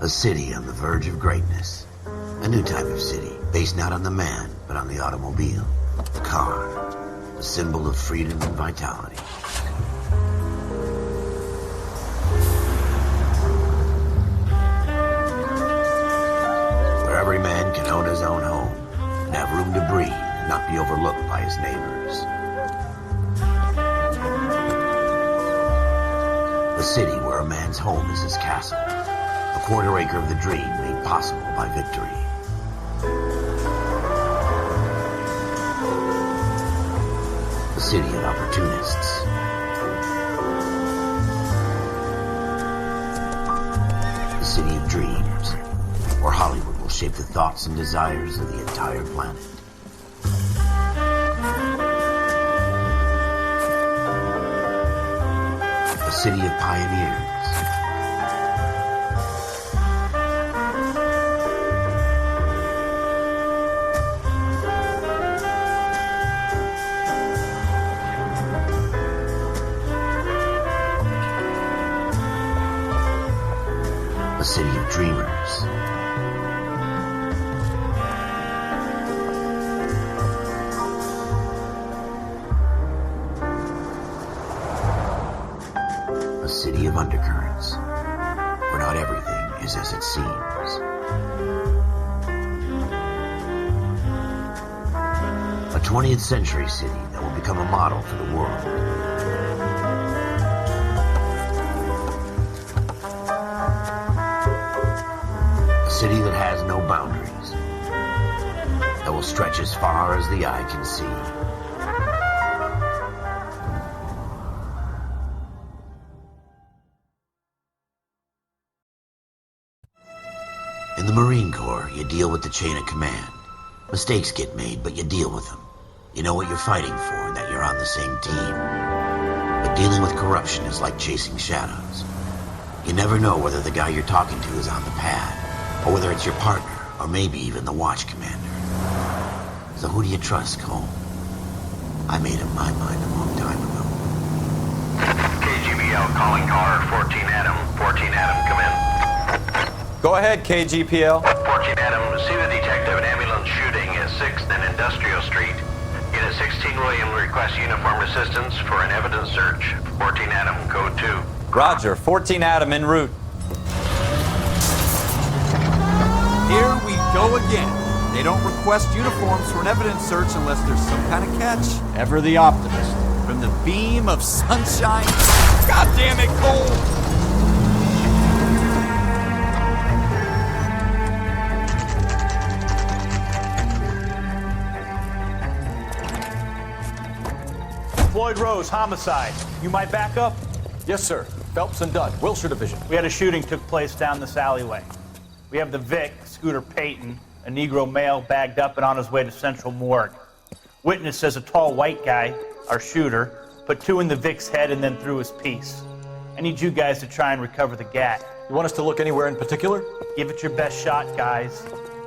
A city on the verge of greatness. A new type of city, based not on the man, but on the automobile. The car. The symbol of freedom and vitality. Where every man can own his own home and have room to breathe and not be overlooked by his neighbors. A city where a man's home is his castle. A quarter acre of the dream made possible by victory. A city of opportunists. A city of dreams, where Hollywood will shape the thoughts and desires of the entire planet. A city of pioneers. A city of dreamers. A city of undercurrents, where not everything is as it seems. A 20th century city that will become a model for the world. A city that has no boundaries, that will stretch as far as the eye can see. In the Marine Corps, you deal with the chain of command. Mistakes get made, but you deal with them. You know what you're fighting for, and that you're on the same team. But dealing with corruption is like chasing shadows. You never know whether the guy you're talking to is on the pad, or whether it's your partner, or maybe even the watch commander. So who do you trust, Cole? I made up my mind a long time ago. KGBL calling car 14 Adam. 14 Adam, come in. Go ahead, KGPL. 14 Adam, see the detective, an ambulance shooting at 6th and Industrial Street. Unit 16 William requests uniformed assistance for an evidence search. 14 Adam, code 2. Roger, 14 Adam en route. Here we go again. They don't request uniforms for an evidence search unless there's some kind of catch. Ever the optimist. From the beam of sunshine. God damn it, Cole! Floyd Rose, homicide. You might back up? Yes, sir. Phelps and Dunn, Wilshire Division. We had a shooting took place down this alleyway. We have the Vic, Scooter Payton, a Negro male bagged up and on his way to Central Morgue. Witness says a tall white guy, our shooter, put 2 in the Vic's head and then threw his piece. I need you guys to try and recover the gat. You want us to look anywhere in particular? Give it your best shot, guys.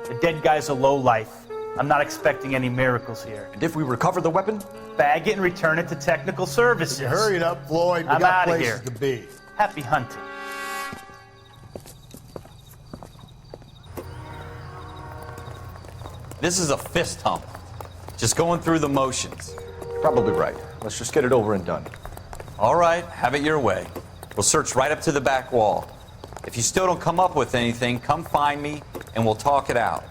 The dead guy's a lowlife. I'm not expecting any miracles here. And if we recover the weapon? Bag it and return it to technical services. Hurry it up, Floyd. We I'm got outta places here. to be. Happy hunting. This is a fist hump. Just going through the motions. Probably right. Let's just get it over and done. All right, have it your way. We'll search right up to the back wall. If you still don't come up with anything, come find me and we'll talk it out.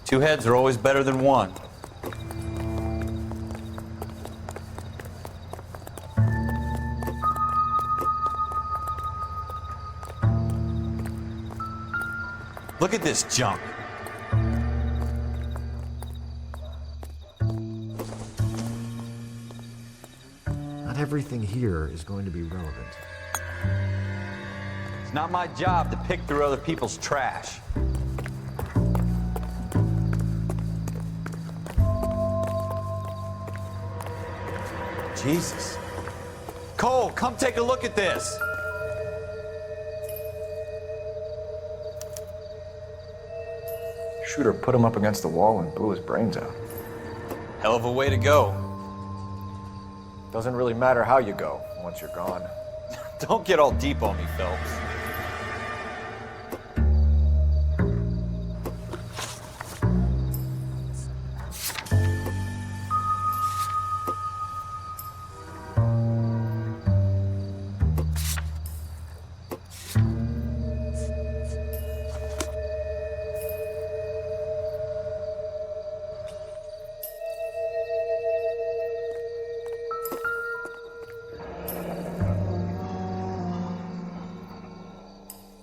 2 heads are always better than 1. Look at this junk. Not everything here is going to be relevant. It's not my job to pick through other people's trash. Jesus. Cole, come take a look at this. Shooter put him up against the wall and blew his brains out. Hell of a way to go. Doesn't really matter how you go once you're gone. Don't get all deep on me, Phelps.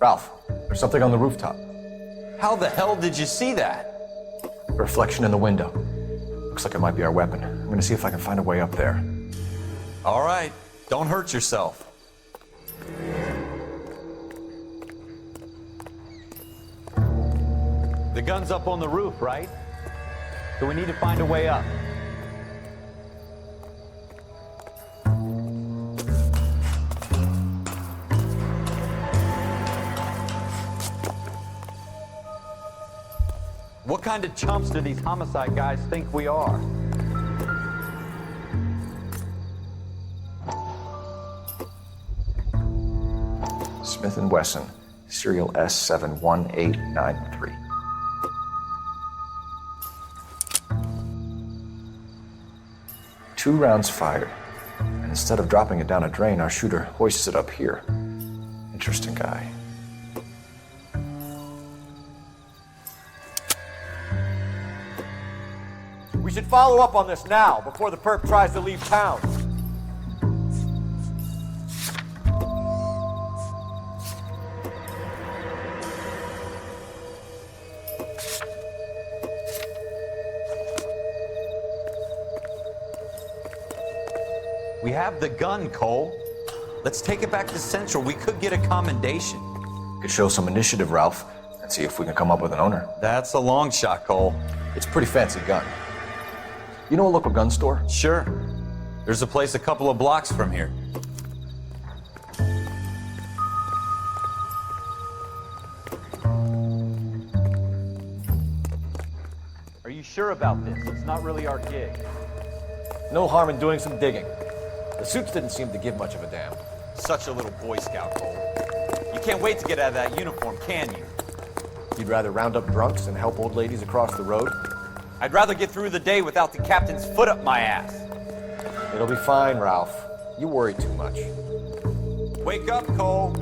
Ralph, there's something on the rooftop. How the hell did you see that? A reflection in the window. Looks like it might be our weapon. I'm gonna see if I can find a way up there. All right, don't hurt yourself. The gun's up on the roof, right? So we need to find a way up. What kind of chumps do these homicide guys think we are? Smith & Wesson, serial S71893. Two rounds fired, and instead of dropping it down a drain, our shooter hoists it up here. Interesting guy. We should follow up on this now, before the perp tries to leave town. We have the gun, Cole. Let's take it back to Central. We could get a commendation. Could show some initiative, Ralph, and see if we can come up with an owner. That's a long shot, Cole. It's a pretty fancy gun. You know a local gun store? Sure. There's a place a couple of blocks from here. Are you sure about this? It's not really our gig. No harm in doing some digging. The suits didn't seem to give much of a damn. Such a little Boy Scout, Cole. You can't wait to get out of that uniform, can you? You'd rather round up drunks and help old ladies across the road? I'd rather get through the day without the captain's foot up my ass. It'll be fine, Ralph. You worry too much. Wake up, Cole.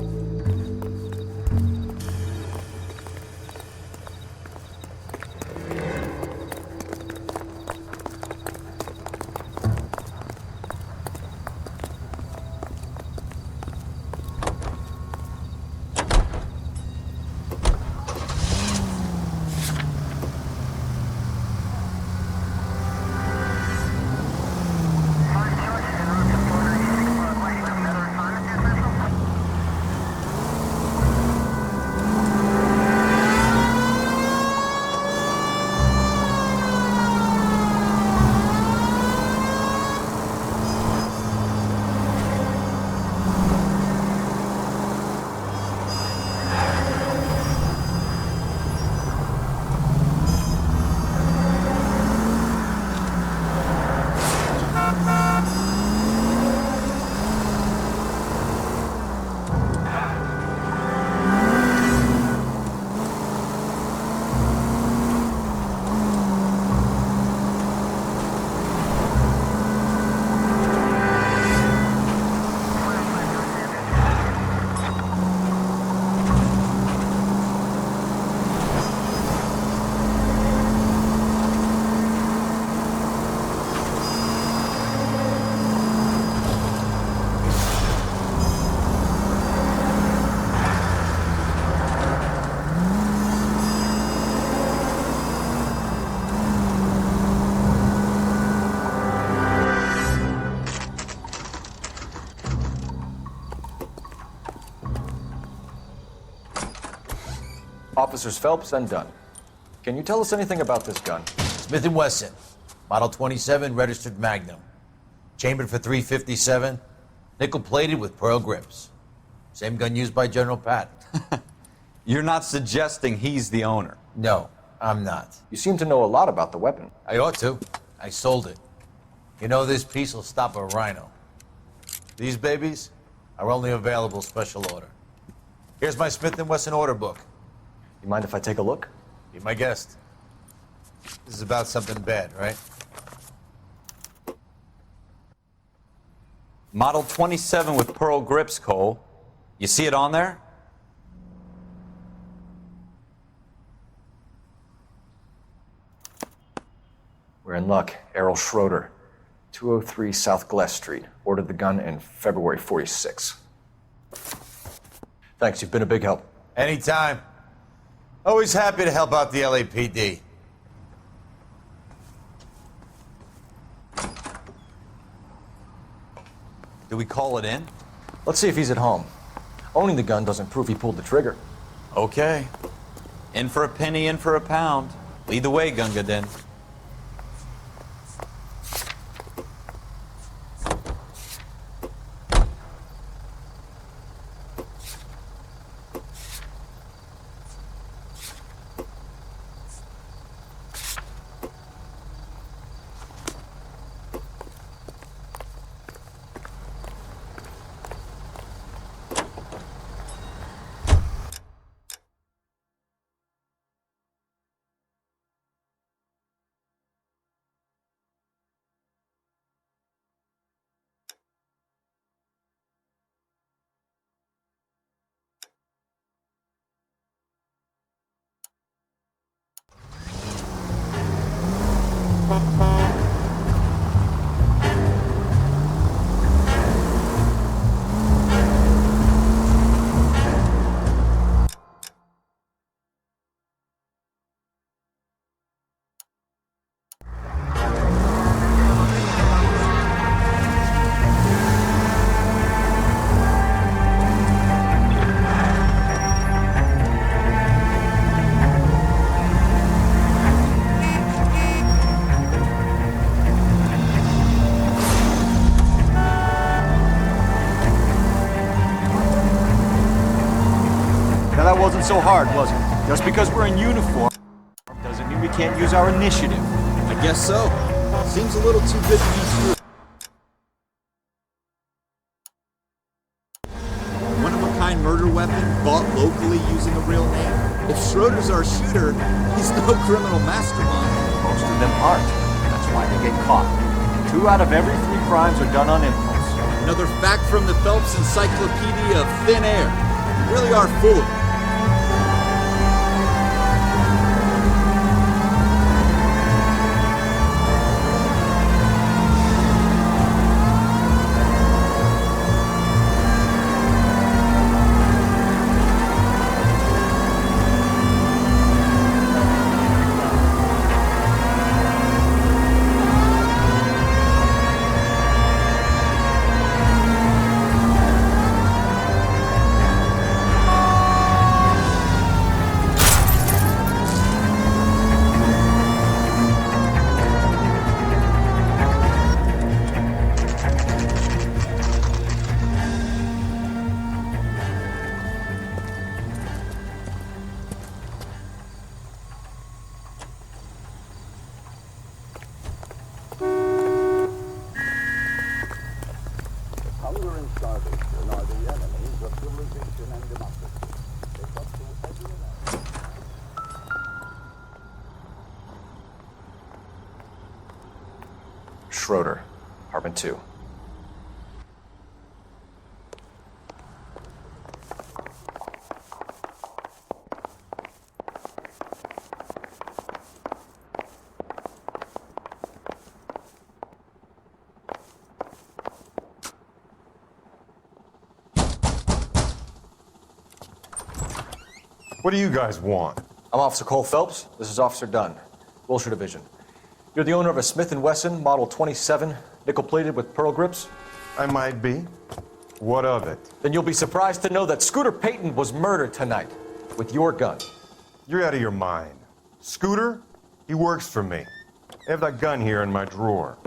Officers Phelps and Dunn. Can you tell us anything about this gun? Smith & Wesson, Model 27, registered Magnum. Chambered for .357, nickel-plated with pearl grips. Same gun used by General Patton. You're not suggesting he's the owner? No, I'm not. You seem to know a lot about the weapon. I ought to. I sold it. You know, this piece will stop a rhino. These babies are only available special order. Here's my Smith & Wesson order book. You mind if I take a look? Be my guest. This is about something bad, right? Model 27 with pearl grips, Cole. You see it on there? We're in luck. Errol Schroeder, 203 South Gless Street. Ordered the gun in February '46. Thanks, you've been a big help. Anytime. Always happy to help out the LAPD. Do we call it in? Let's see if he's at home. Owning the gun doesn't prove he pulled the trigger. Okay. In for a penny, in for a pound. Lead the way, Gunga Den. Now that wasn't so hard, was it? Just because we're in uniform doesn't mean we can't use our initiative. I guess so. Seems a little too good to be true. One-of-a-kind murder weapon bought locally using a real name. If Schroeder's our shooter, he's no criminal mastermind. Most of them aren't. That's why they get caught. 2 out of every 3 crimes are done on impulse. Another fact from the Phelps Encyclopedia of Thin Air. You really are full of it. Schroeder, apartment 2. What do you guys want? I'm Officer Cole Phelps. This is Officer Dunn, Wilshire Division. You're the owner of a Smith & Wesson Model 27, nickel-plated with pearl grips? I might be. What of it? Then you'll be surprised to know that Scooter Payton was murdered tonight with your gun. You're out of your mind. Scooter? He works for me. I have that gun here in my drawer.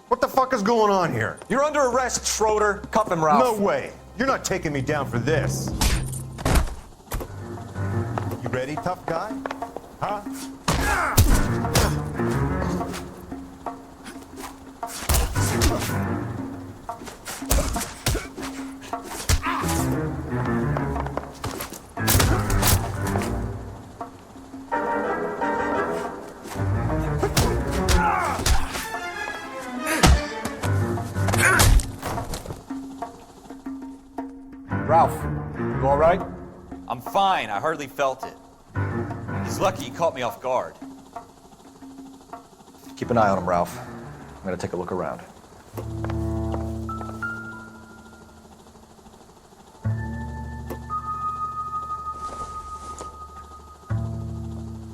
What the fuck is going on here? You're under arrest, Schroeder. Cuff him, Ralph. No way. You're not taking me down for this. You ready, tough guy? Huh? Ralph, you all right? I'm fine. I hardly felt it. He's lucky he caught me off guard. Keep an eye on him, Ralph. I'm gonna take a look around.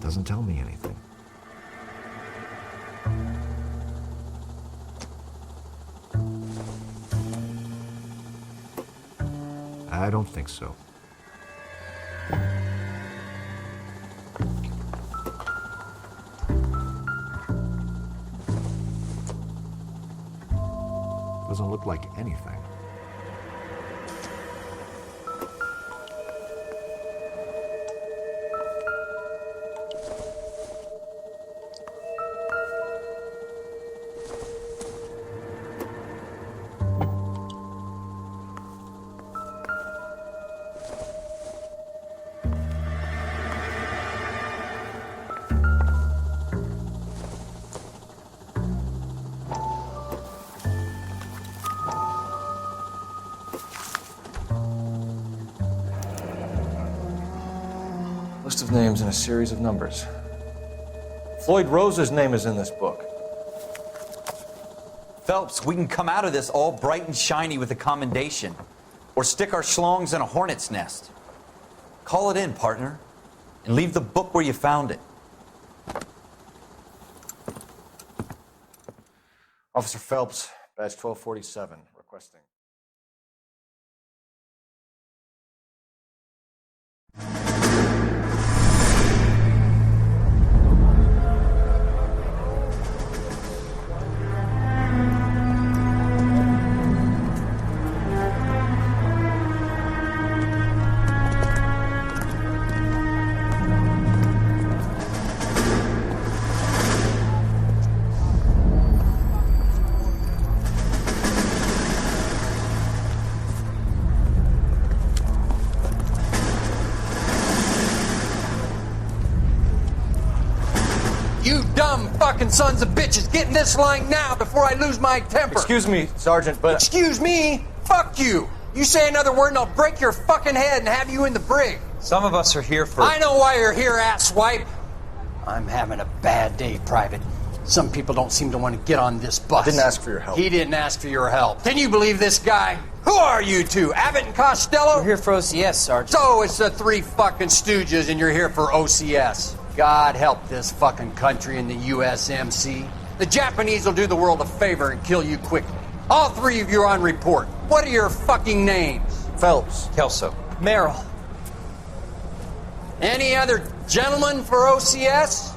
doesn't tell me anything. I don't think so. Doesn't look like anything. List of names and a series of numbers. Floyd Rose's name is in this book. Phelps, we can come out of this all bright and shiny with a commendation, or stick our schlongs in a hornet's nest. Call it in, partner, and leave the book where you found it. Officer Phelps, badge 1247, requesting. You dumb fucking sons of bitches, get in this line now before I lose my temper. Excuse me, Sergeant, but... Excuse me? Fuck you. You say another word and I'll break your fucking head and have you in the brig. Some of us are here for... I know why you're here, asswipe. I'm having a bad day, Private. Some people don't seem to want to get on this bus. I didn't ask for your help. He didn't ask for your help. Can you believe this guy? Who are you two? Abbott and Costello? We're here for OCS, Sergeant. So it's the three fucking stooges and you're here for OCS. God help this fucking country and the USMC. The Japanese will do the world a favor and kill you quickly. All three of you are on report. What are your fucking names? Phelps. Kelso. Merrill. Any other gentlemen for OCS?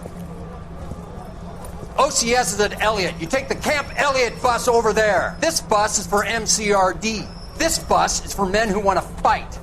OCS is at Elliott. You take the Camp Elliott bus over there. This bus is for MCRD. This bus is for men who want to fight.